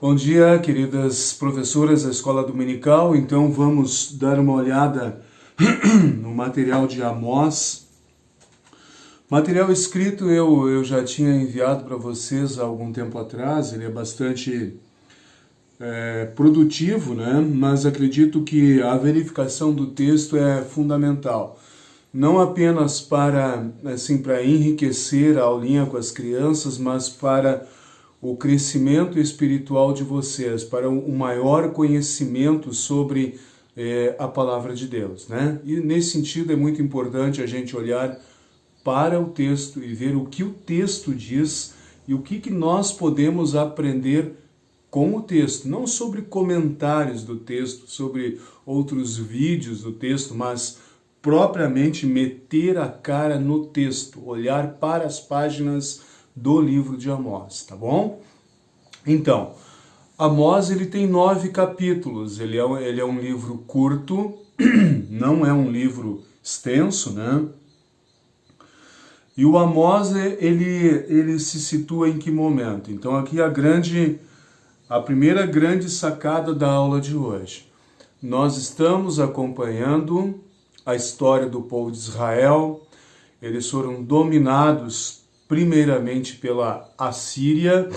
Bom dia, queridas professoras da Escola Dominical. Então vamos dar uma olhada no material de Amós. Material escrito eu já tinha enviado para vocês há algum tempo atrás. Ele é bastante produtivo, né? Mas acredito que a verificação do texto é fundamental. Não apenas para enriquecer a aulinha com as crianças, mas para o crescimento espiritual de vocês, para um maior conhecimento sobre a palavra de Deus, né? E nesse sentido é muito importante a gente olhar para o texto e ver o que o texto diz e o que nós podemos aprender com o texto, não sobre comentários do texto, sobre outros vídeos do texto, mas propriamente meter a cara no texto, olhar para as páginas do livro de Amós, tá bom? Então, Amós ele tem 9 capítulos, ele é um livro curto, não é um livro extenso, né? E o Amós, ele se situa em que momento? Então aqui a primeira grande sacada da aula de hoje. Nós estamos acompanhando a história do povo de Israel. Eles foram dominados primeiramente pela Assíria,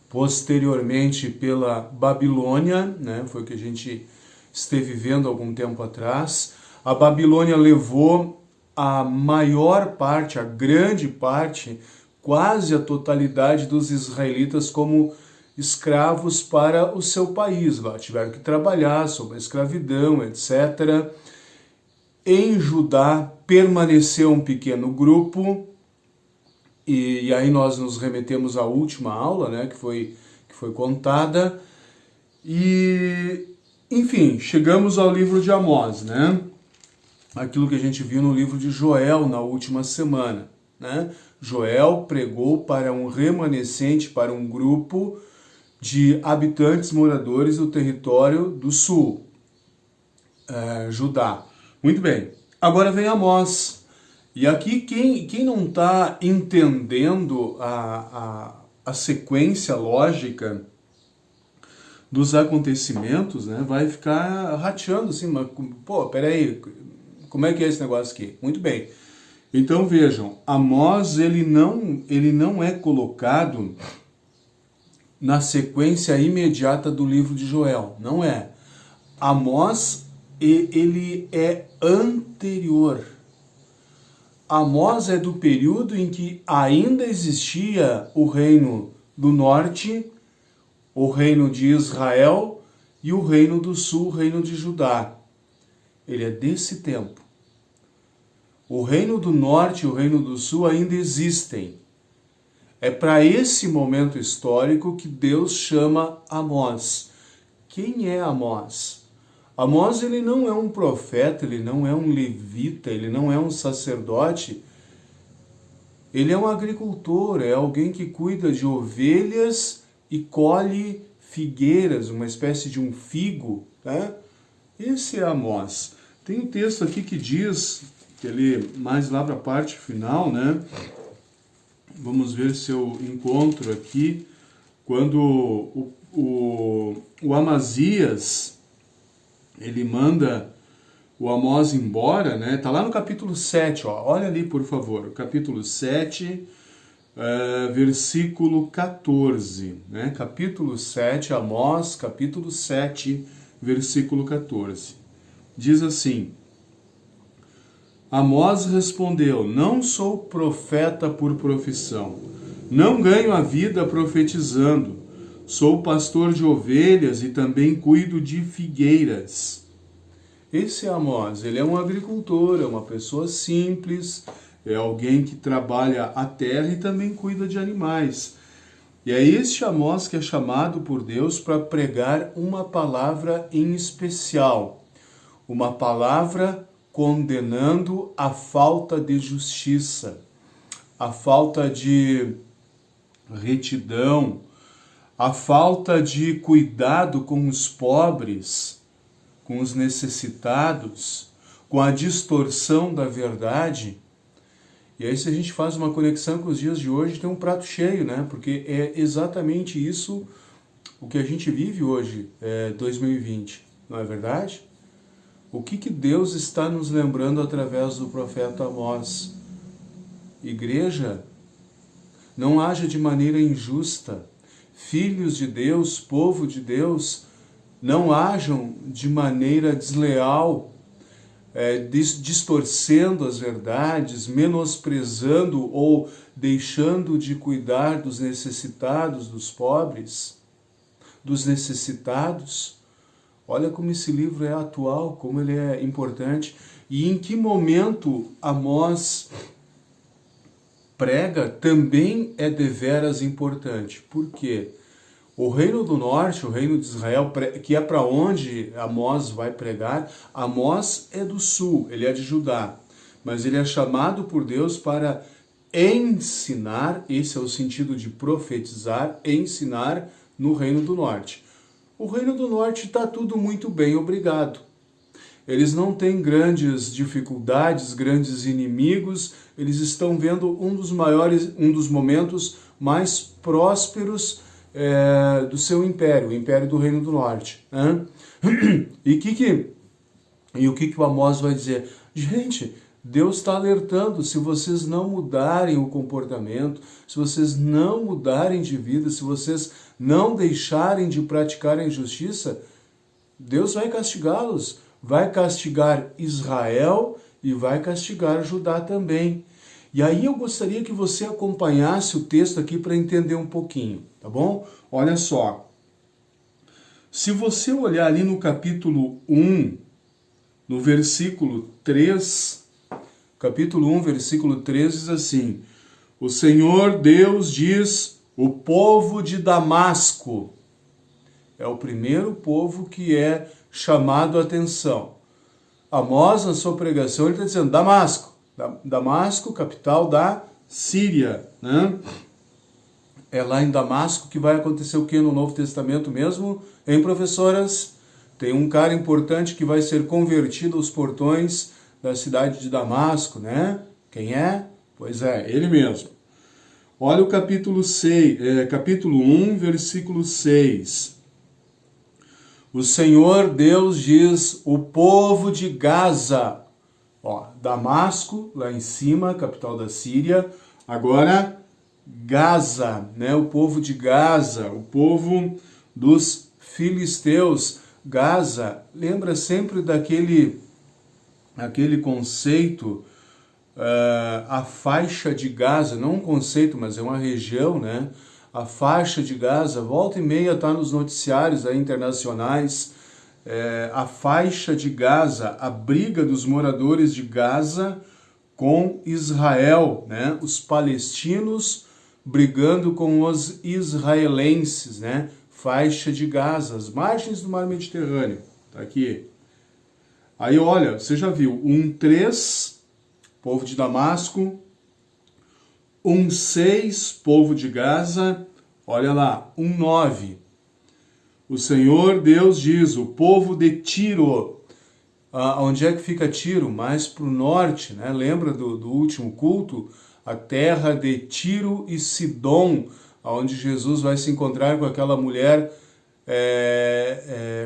posteriormente pela Babilônia, né? Foi o que a gente esteve vendo algum tempo atrás. A Babilônia levou a maior parte, a grande parte, quase a totalidade dos israelitas como escravos para o seu país. Lá tiveram que trabalhar sob a escravidão, etc. Em Judá permaneceu um pequeno grupo, e aí nós nos remetemos à última aula, né, que foi contada, e enfim, chegamos ao livro de Amós, né? Aquilo que a gente viu no livro de Joel na última semana, né? Joel pregou para um remanescente, para um grupo de habitantes moradores do território do sul, Judá. Muito bem, agora vem Amós. E aqui quem não está entendendo a sequência lógica dos acontecimentos, né, vai ficar rateando assim, mas, pô, peraí, como é que é esse negócio aqui? Muito bem. Então vejam, Amós ele não é colocado na sequência imediata do livro de Joel, não é. Amós ele é anterior. Amós é do período em que ainda existia o reino do norte, o reino de Israel, e o reino do sul, o reino de Judá. Ele é desse tempo. O reino do norte e o reino do sul ainda existem. É para esse momento histórico que Deus chama Amós. Quem é Amós? Amós ele não é um profeta, ele não é um levita, ele não é um sacerdote. Ele é um agricultor, é alguém que cuida de ovelhas e colhe figueiras, uma espécie de um figo, tá? Esse é Amós. Tem um texto aqui que diz, que ele mais lá para a parte final, né? Vamos ver se eu encontro aqui, quando o Amazias ele manda o Amós embora, né? Tá lá no capítulo 7, ó. Olha ali, por favor. Capítulo 7, versículo 14, né? Capítulo 7, Amós, capítulo 7, versículo 14. Diz assim: Amós respondeu: Não sou profeta por profissão, não ganho a vida profetizando. Sou pastor de ovelhas e também cuido de figueiras. Esse é Amós, ele é um agricultor, é uma pessoa simples, é alguém que trabalha a terra e também cuida de animais. E é este Amós que é chamado por Deus para pregar uma palavra em especial, uma palavra condenando a falta de justiça, a falta de retidão, a falta de cuidado com os pobres, com os necessitados, com a distorção da verdade. E aí se a gente faz uma conexão com os dias de hoje, tem um prato cheio, né? Porque é exatamente isso o que a gente vive hoje, 2020, não é verdade? O que Deus está nos lembrando através do profeta Amós? Igreja, não haja de maneira injusta. Filhos de Deus, povo de Deus, não hajam de maneira desleal, distorcendo as verdades, menosprezando ou deixando de cuidar dos necessitados, dos pobres, dos necessitados. Olha como esse livro é atual, como ele é importante. E em que momento Amós prega também é deveras importante. Por quê? O reino do norte, o reino de Israel, que é para onde Amós vai pregar, Amós é do sul, ele é de Judá. Mas ele é chamado por Deus para ensinar, esse é o sentido de profetizar, ensinar no reino do norte. O reino do norte está tudo muito bem, obrigado. Eles não têm grandes dificuldades, grandes inimigos, eles estão vendo um dos momentos mais prósperos do seu império, o império do Reino do Norte. E o que o Amós vai dizer? Gente, Deus está alertando, se vocês não mudarem o comportamento, se vocês não mudarem de vida, se vocês não deixarem de praticar a injustiça, Deus vai castigá-los. Vai castigar Israel e vai castigar Judá também. E aí eu gostaria que você acompanhasse o texto aqui para entender um pouquinho, tá bom? Olha só. Se você olhar ali no capítulo 1, no versículo 3, capítulo 1, versículo 3 diz assim: o Senhor Deus diz, o povo de Damasco. É o primeiro povo que é chamado a atenção. Amós, na sua pregação, ele está dizendo Damasco. Damasco, capital da Síria, né? É lá em Damasco que vai acontecer o que no Novo Testamento mesmo, hein, professoras? Tem um cara importante que vai ser convertido aos portões da cidade de Damasco, né? Quem é? Pois é, ele mesmo. Olha o capítulo 1, versículo 6. O Senhor Deus diz, o povo de Gaza, Damasco, lá em cima, capital da Síria, agora Gaza, né? O povo de Gaza, o povo dos filisteus. Gaza, lembra sempre daquele conceito, a faixa de Gaza, não um conceito, mas é uma região, né? A faixa de Gaza, volta e meia está nos noticiários aí internacionais, a faixa de Gaza, a briga dos moradores de Gaza com Israel, né? Os palestinos brigando com os israelenses, né? Faixa de Gaza, as margens do mar Mediterrâneo, tá aqui. Aí olha, você já viu, 1:3, povo de Damasco, 1:6, povo de Gaza, olha lá, 1:9. O Senhor Deus diz, o povo de Tiro. Onde é que fica Tiro? Mais para o norte, né? Lembra do último culto? A terra de Tiro e Sidom, onde Jesus vai se encontrar com aquela mulher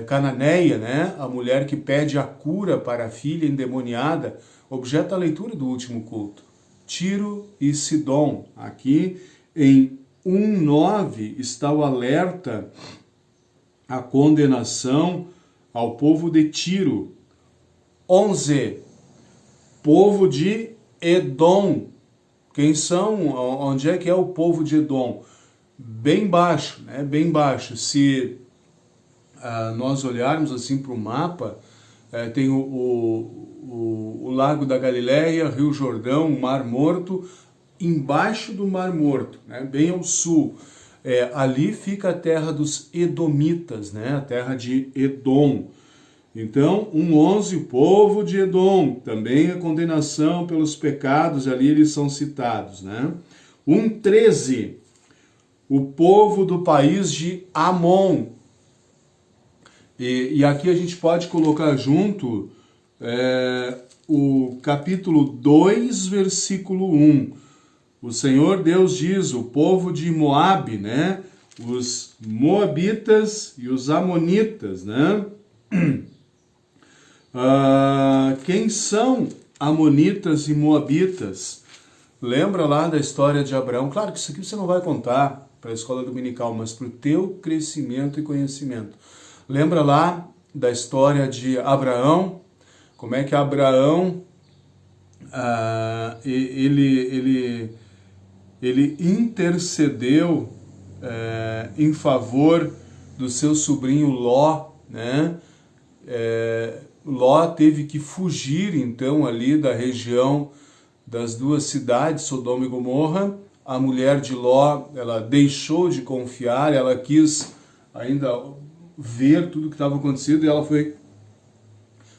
cananeia, né? A mulher que pede a cura para a filha endemoniada, objeto da leitura do último culto. Tiro e Sidom. Aqui em 1:9 está o alerta, a condenação ao povo de Tiro. 11, povo de Edom. Quem são? Onde é que é o povo de Edom? Bem baixo, né? Bem baixo. Se nós olharmos assim para o mapa, tem o Lago da Galileia, Rio Jordão, o Mar Morto, embaixo do Mar Morto, né? Bem ao sul. Ali fica a terra dos Edomitas, né? A terra de Edom. Então, 1:11, o povo de Edom, também a condenação pelos pecados, ali eles são citados, né? 1:13, o povo do país de Amon. E aqui a gente pode colocar junto o capítulo 2, versículo 1. O Senhor Deus diz, o povo de Moabe, né? os moabitas e os amonitas, né? Quem são amonitas e moabitas? Lembra lá da história de Abraão? Claro que isso aqui você não vai contar para a escola dominical, mas para o teu crescimento e conhecimento. Lembra lá da história de Abraão? Como é que Abraão ele intercedeu em favor do seu sobrinho Ló, né? Ló teve que fugir então ali da região das duas cidades, Sodoma e Gomorra. A mulher de Ló, ela deixou de confiar, ela quis ainda ver tudo o que estava acontecendo e ela foi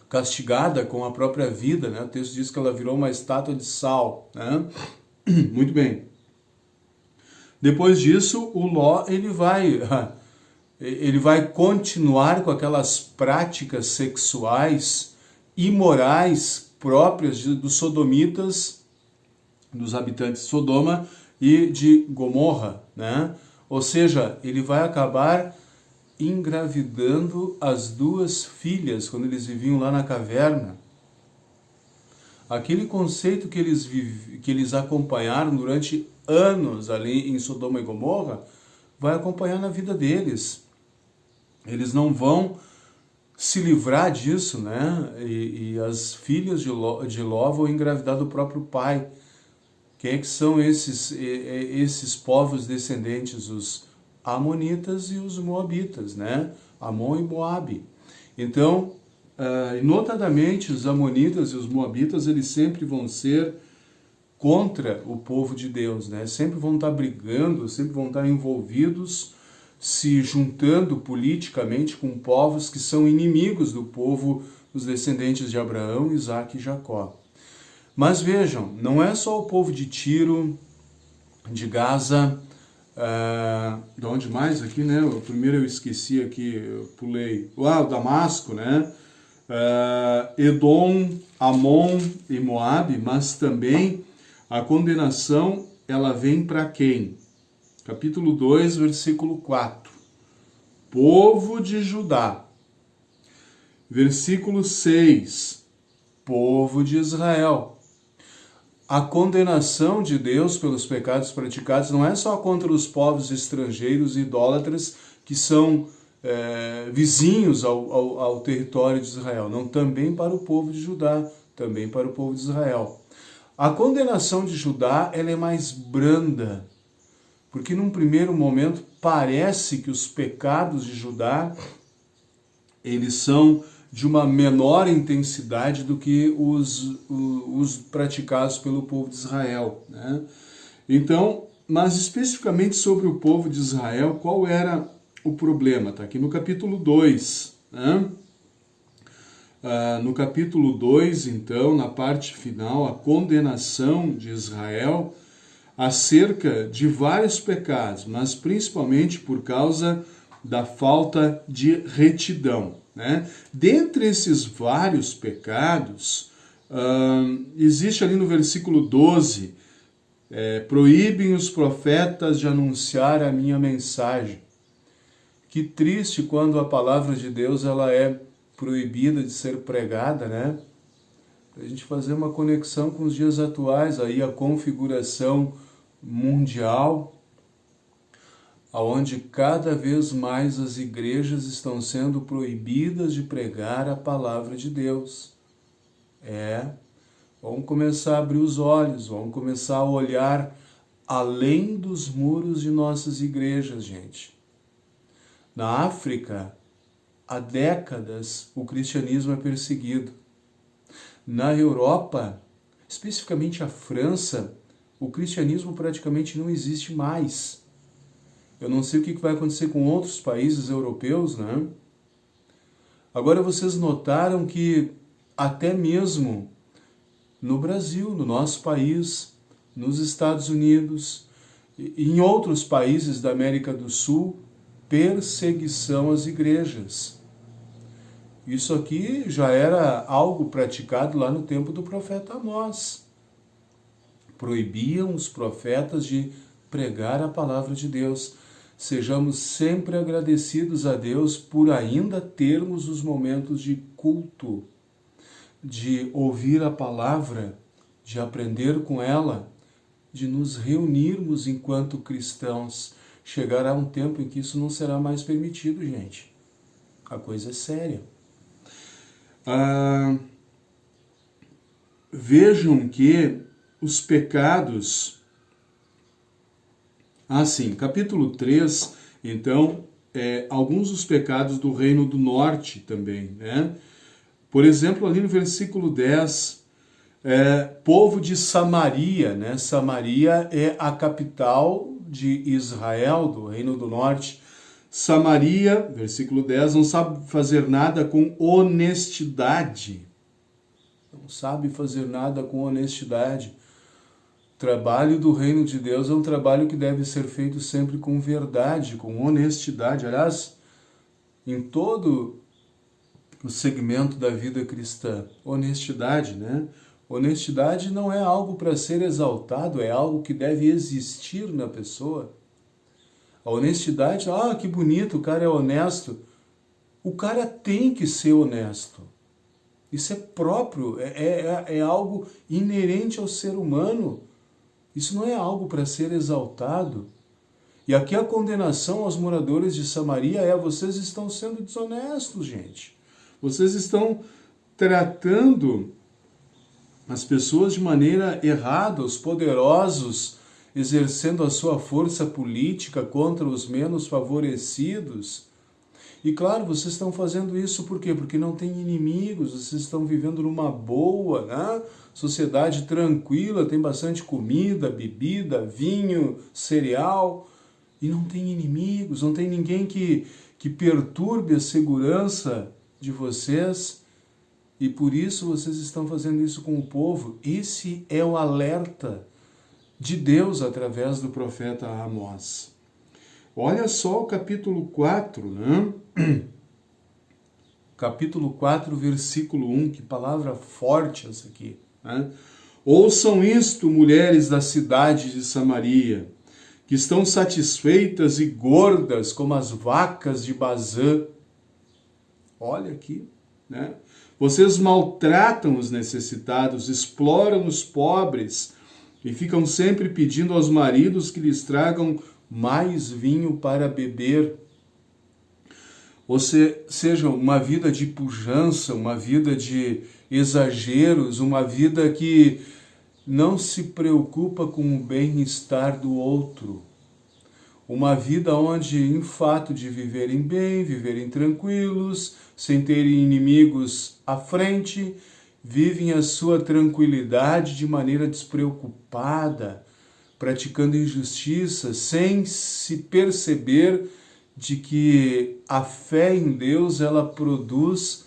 castigada com a própria vida, né? O texto diz que ela virou uma estátua de sal, né? Muito bem. Depois disso, o Ló, ele vai continuar com aquelas práticas sexuais imorais próprias dos sodomitas, dos habitantes de Sodoma e de Gomorra, né? Ou seja, ele vai acabar engravidando as duas filhas quando eles viviam lá na caverna. Aquele conceito que eles acompanharam durante anos ali em Sodoma e Gomorra vai acompanhar na vida deles. Eles não vão se livrar disso, né? E as filhas de Ló vão engravidar do próprio pai. Quem é que são esses povos descendentes? Os amonitas e os moabitas, né? Amon e Moabe. Então, notadamente, os amonitas e os moabitas, eles sempre vão ser contra o povo de Deus, né? Sempre vão estar brigando, sempre vão estar envolvidos, se juntando politicamente com povos que são inimigos do povo, dos descendentes de Abraão, Isaque e Jacó. Mas vejam, não é só o povo de Tiro, de Gaza, de onde mais aqui, né? O primeiro eu esqueci aqui, eu pulei. O Damasco, né? Edom, Amon e Moabe, mas também a condenação, ela vem para quem? Capítulo 2, versículo 4. Povo de Judá. Versículo 6. Povo de Israel. A condenação de Deus pelos pecados praticados não é só contra os povos estrangeiros e idólatras que são vizinhos ao território de Israel, não, também para o povo de Judá, também para o povo de Israel. A condenação de Judá, ela é mais branda, porque num primeiro momento parece que os pecados de Judá, eles são de uma menor intensidade do que os praticados pelo povo de Israel, né? Então, mas especificamente sobre o povo de Israel, qual era o problema? Está aqui no capítulo 2, né? No capítulo 2, então, na parte final, a condenação de Israel acerca de vários pecados, mas principalmente por causa da falta de retidão, né? Dentre esses vários pecados, existe ali no versículo 12, proíbem os profetas de anunciar a minha mensagem. Que triste quando a palavra de Deus ela é proibida de ser pregada, né? Para a gente fazer uma conexão com os dias atuais, aí a configuração mundial, onde cada vez mais as igrejas estão sendo proibidas de pregar a palavra de Deus. Vamos começar a abrir os olhos, vamos começar a olhar além dos muros de nossas igrejas, gente. Na África, há décadas, o cristianismo é perseguido. Na Europa, especificamente a França, o cristianismo praticamente não existe mais. Eu não sei o que vai acontecer com outros países europeus, né? Agora vocês notaram que até mesmo no Brasil, no nosso país, nos Estados Unidos, e em outros países da América do Sul, perseguição às igrejas. Isso aqui já era algo praticado lá no tempo do profeta Amós. Proibiam os profetas de pregar a palavra de Deus. sejamos sempre agradecidos a Deus por ainda termos os momentos de culto, de ouvir a palavra, de aprender com ela, de nos reunirmos enquanto cristãos. Chegará um tempo em que isso não será mais permitido, gente. A coisa é séria. Vejam que os pecados... sim, capítulo 3, então, alguns dos pecados do Reino do Norte também, né? Por exemplo, ali no versículo 10, povo de Samaria, né? Samaria é a capital de Israel, do Reino do Norte. Samaria, versículo 10, não sabe fazer nada com honestidade. Não sabe fazer nada com honestidade. O trabalho do reino de Deus é um trabalho que deve ser feito sempre com verdade, com honestidade. Aliás, em todo o segmento da vida cristã, honestidade, né? Honestidade não é algo para ser exaltado, é algo que deve existir na pessoa. A honestidade, que bonito, o cara é honesto. O cara tem que ser honesto. Isso é próprio, é algo inerente ao ser humano. Isso não é algo para ser exaltado. E aqui a condenação aos moradores de Samaria vocês estão sendo desonestos, gente. Vocês estão tratando as pessoas de maneira errada, os poderosos exercendo a sua força política contra os menos favorecidos. E claro, vocês estão fazendo isso por quê? Porque não tem inimigos, vocês estão vivendo numa boa, né? Sociedade tranquila, tem bastante comida, bebida, vinho, cereal, e não tem inimigos, não tem ninguém que perturbe a segurança de vocês, e por isso vocês estão fazendo isso com o povo. Esse é o alerta de Deus através do profeta Amós. Olha só o capítulo 4, né? Capítulo 4, versículo 1, que palavra forte essa aqui, né? Ouçam isto, mulheres da cidade de Samaria, que estão satisfeitas e gordas como as vacas de Bazã. Olha aqui, né? Vocês maltratam os necessitados, exploram os pobres e ficam sempre pedindo aos maridos que lhes tragam mais vinho para beber. Ou seja, uma vida de pujança, uma vida de exageros, uma vida que não se preocupa com o bem-estar do outro. Uma vida onde, em fato de viverem bem, viverem tranquilos, sem terem inimigos à frente, vivem a sua tranquilidade de maneira despreocupada, praticando injustiça, sem se perceber de que a fé em Deus, ela produz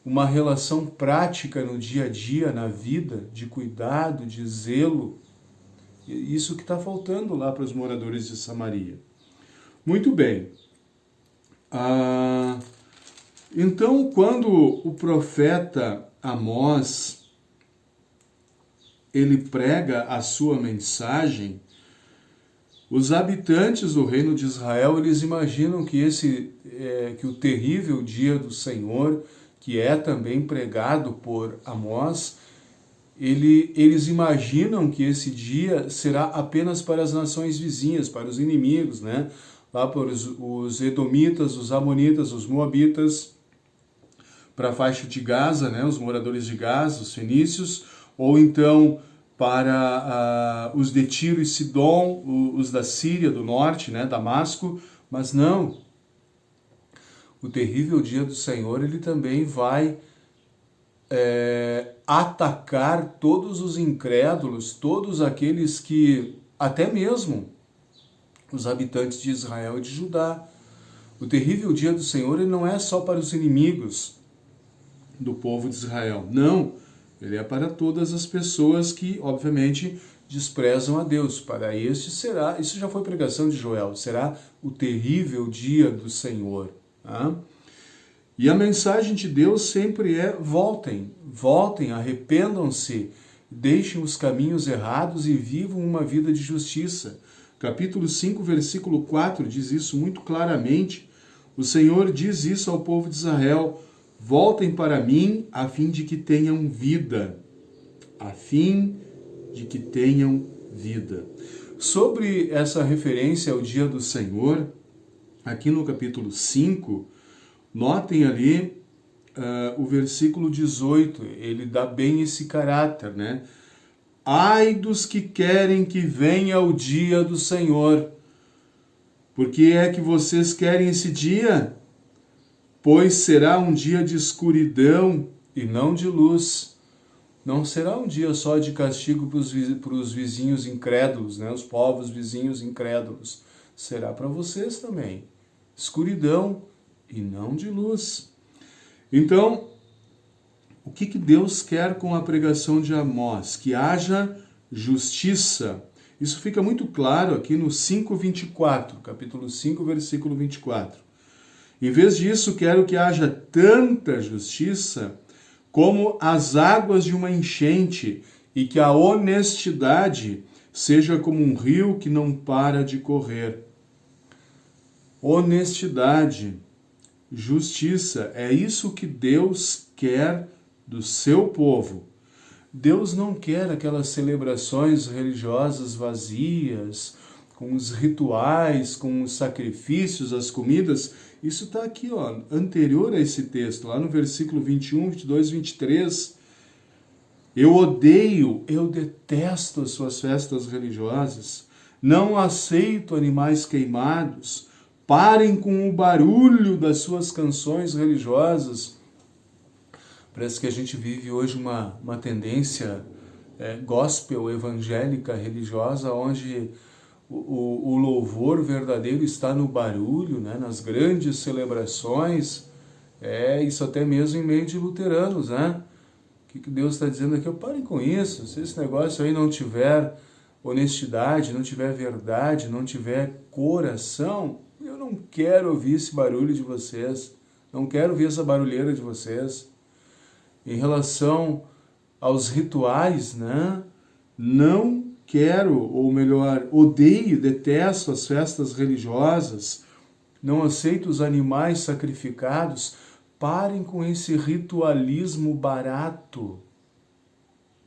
uma relação prática no dia a dia, na vida, de cuidado, de zelo. Isso que está faltando lá para os moradores de Samaria. Muito bem. Então, quando o profeta Amós, ele prega a sua mensagem, os habitantes do reino de Israel, eles imaginam que que o terrível dia do Senhor, que é também pregado por Amós, eles imaginam que esse dia será apenas para as nações vizinhas, para os inimigos, né? Lá para os edomitas, os amonitas, os moabitas, para a faixa de Gaza, né? Os moradores de Gaza, os fenícios, ou então para os de Tiro e Sidom, os da Síria do norte, né? Damasco, mas não. O terrível dia do Senhor, ele também vai atacar todos os incrédulos, todos aqueles que, até mesmo os habitantes de Israel e de Judá. O terrível dia do Senhor, ele não é só para os inimigos do povo de Israel, não, ele é para todas as pessoas que, obviamente, desprezam a Deus. Para este será, isso já foi pregação de Joel, será o terrível dia do Senhor. Tá? E a mensagem de Deus sempre é: voltem, arrependam-se, deixem os caminhos errados e vivam uma vida de justiça. Capítulo 5, versículo 4 diz isso muito claramente. O Senhor diz isso ao povo de Israel: voltem para mim a fim de que tenham vida. A fim de que tenham vida. Sobre essa referência ao dia do Senhor, aqui no capítulo 5, notem ali o versículo 18, ele dá bem esse caráter, né? Ai dos que querem que venha o dia do Senhor. Por que é que vocês querem esse dia? Pois será um dia de escuridão e não de luz. Não será um dia só de castigo para os vizinhos incrédulos, né? Os povos vizinhos incrédulos. Será para vocês também. Escuridão e não de luz. Então, o que Deus quer com a pregação de Amós? Que haja justiça. Isso fica muito claro aqui no 5:24, capítulo 5, versículo 24. Em vez disso, quero que haja tanta justiça como as águas de uma enchente, e que a honestidade seja como um rio que não para de correr. Honestidade, justiça, é isso que Deus quer do seu povo. Deus não quer aquelas celebrações religiosas vazias, com os rituais, com os sacrifícios, as comidas. Isso está aqui, ó, anterior a esse texto, lá no versículo 21, 22, 23. Eu detesto as suas festas religiosas. Não aceito animais queimados. Parem com o barulho das suas canções religiosas. Parece que a gente vive hoje uma tendência gospel, evangélica, religiosa, onde o louvor verdadeiro está no barulho, né? Nas grandes celebrações, isso até mesmo em meio de luteranos, né? O que Deus está dizendo aqui? Parem com isso. Se esse negócio aí não tiver honestidade, não tiver verdade, não tiver coração, eu não quero ouvir esse barulho de vocês, não quero ouvir essa barulheira de vocês. Em relação aos rituais, né? Não quero, ou melhor, odeio, detesto as festas religiosas, não aceito os animais sacrificados. Parem com esse ritualismo barato.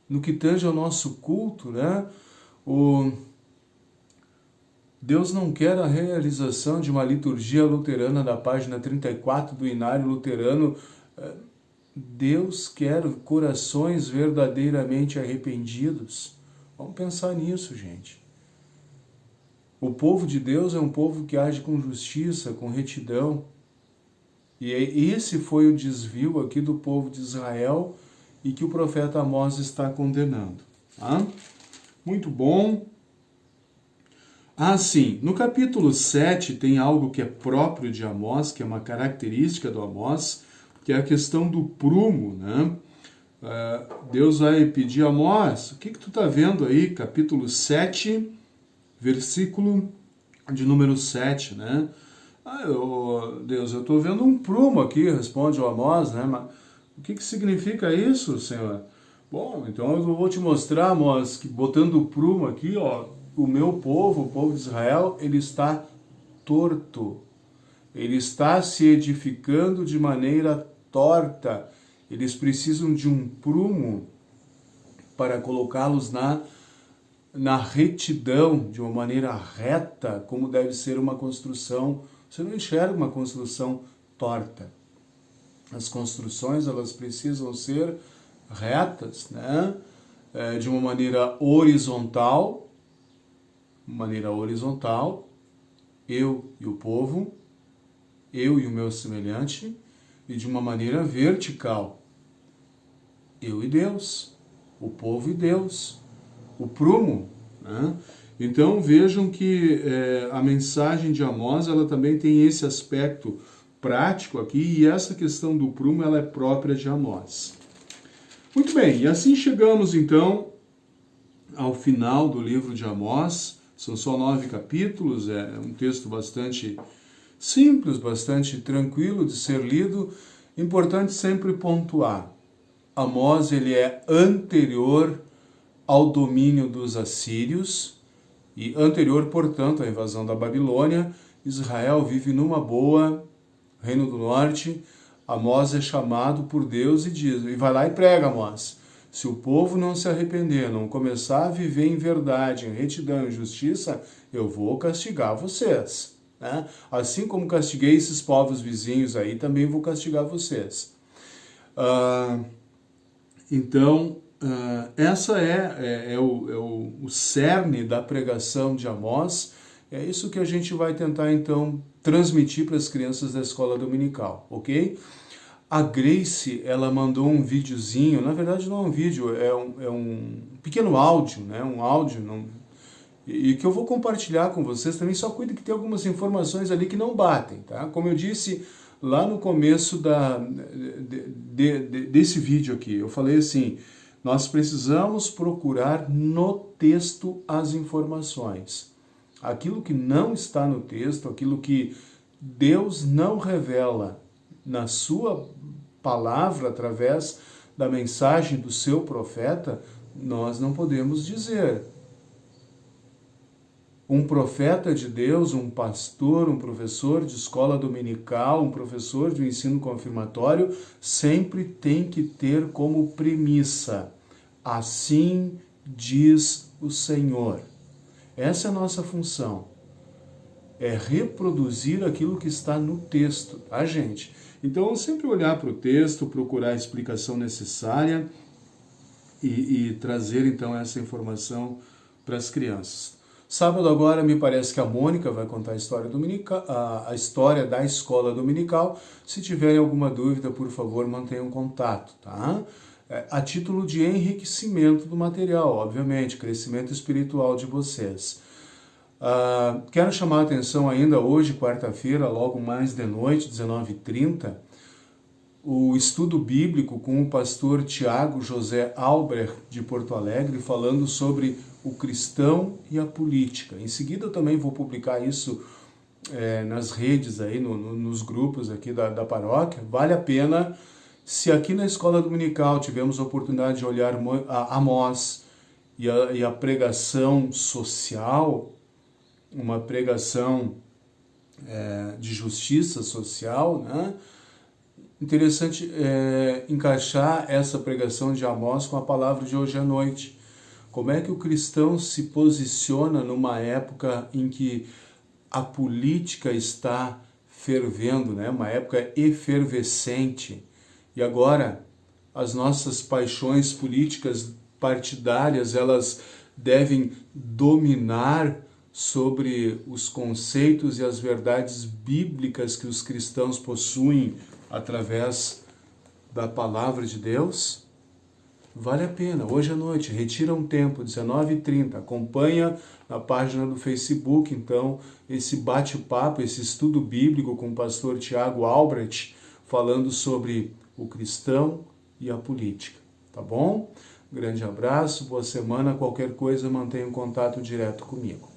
No que tange ao nosso culto, né? Deus não quer a realização de uma liturgia luterana da página 34 do Inário Luterano. Deus quer corações verdadeiramente arrependidos. Vamos pensar nisso, gente. O povo de Deus é um povo que age com justiça, com retidão. E esse foi o desvio aqui do povo de Israel e que o profeta Amós está condenando. Tá? Muito bom. Sim, no capítulo 7 tem algo que é próprio de Amós, que é uma característica do Amós, que é a questão do prumo, né? Deus vai pedir a Amós, o que tu está vendo aí? Capítulo 7, versículo de número 7, né? Deus, eu estou vendo um prumo aqui, responde o Amós, né? Mas o que significa isso, Senhor? Bom, então eu vou te mostrar, Amós, que botando o prumo aqui, ó, o meu povo, o povo de Israel, ele está torto. Ele está se edificando de maneira torta. Eles precisam de um prumo para colocá-los na retidão, de uma maneira reta, como deve ser uma construção. Você não enxerga uma construção torta. As construções, elas precisam ser retas, né? De uma maneira horizontal, eu e o povo, eu e o meu semelhante, e de uma maneira vertical, eu e Deus, o povo e Deus, o prumo, né? Então vejam que a mensagem de Amós, ela também tem esse aspecto prático aqui, e essa questão do prumo, ela é própria de Amós. Muito bem, e assim chegamos então ao final do livro de Amós. São só 9 capítulos, é um texto bastante simples, bastante tranquilo de ser lido. Importante sempre pontuar. Amós, ele é anterior ao domínio dos assírios, E anterior, portanto, à invasão da Babilônia, Israel vive numa boa, Reino do Norte. Amós é chamado por Deus e vai lá e prega, Amós. Se o povo não se arrepender, não começar a viver em verdade, em retidão e justiça, eu vou castigar vocês. Né? Assim como castiguei esses povos vizinhos aí, também vou castigar vocês. Então, essa é o cerne da pregação de Amós. É isso que a gente vai tentar, então, transmitir para as crianças da escola dominical, ok? A Grace, ela mandou um videozinho, na verdade não é um vídeo, é um pequeno áudio, né? Um áudio, e que eu vou compartilhar com vocês também. Só cuida que tem algumas informações ali que não batem, tá? Como eu disse lá no começo desse vídeo aqui, eu falei assim, nós precisamos procurar no texto as informações. Aquilo que não está no texto, aquilo que Deus não revela na sua palavra, através da mensagem do seu profeta, nós não podemos dizer. Um profeta de Deus, um pastor, um professor de escola dominical, um professor de ensino confirmatório, sempre tem que ter como premissa: assim diz o Senhor. Essa é a nossa função. É reproduzir aquilo que está no texto, tá, gente? Então, sempre olhar para o texto, procurar a explicação necessária e trazer, então, essa informação para as crianças. Sábado agora, me parece que a Mônica vai contar a história a história da escola dominical. Se tiverem alguma dúvida, por favor, mantenham contato, tá? A título de enriquecimento do material, obviamente, crescimento espiritual de vocês. Quero chamar a atenção ainda hoje, quarta-feira, logo mais de noite, 19h30, o estudo bíblico com o pastor Tiago José Albrecht, de Porto Alegre, falando sobre o cristão e a política. Em seguida eu também vou publicar isso nas redes, aí, nos grupos aqui da paróquia. Vale a pena, se aqui na escola dominical tivemos a oportunidade de olhar Amós e a pregação social, uma pregação de justiça social, né? Interessante encaixar essa pregação de Amós com a palavra de hoje à noite. Como é que o cristão se posiciona numa época em que a política está fervendo, né? Uma época efervescente. E agora as nossas paixões políticas partidárias, elas devem dominar sobre os conceitos e as verdades bíblicas que os cristãos possuem através da palavra de Deus. Vale a pena, hoje à noite, retira um tempo, 19h30, acompanha na página do Facebook, então, esse bate-papo, esse estudo bíblico com o pastor Tiago Albrecht, falando sobre o cristão e a política, tá bom? Grande abraço, boa semana, qualquer coisa mantenha um contato direto comigo.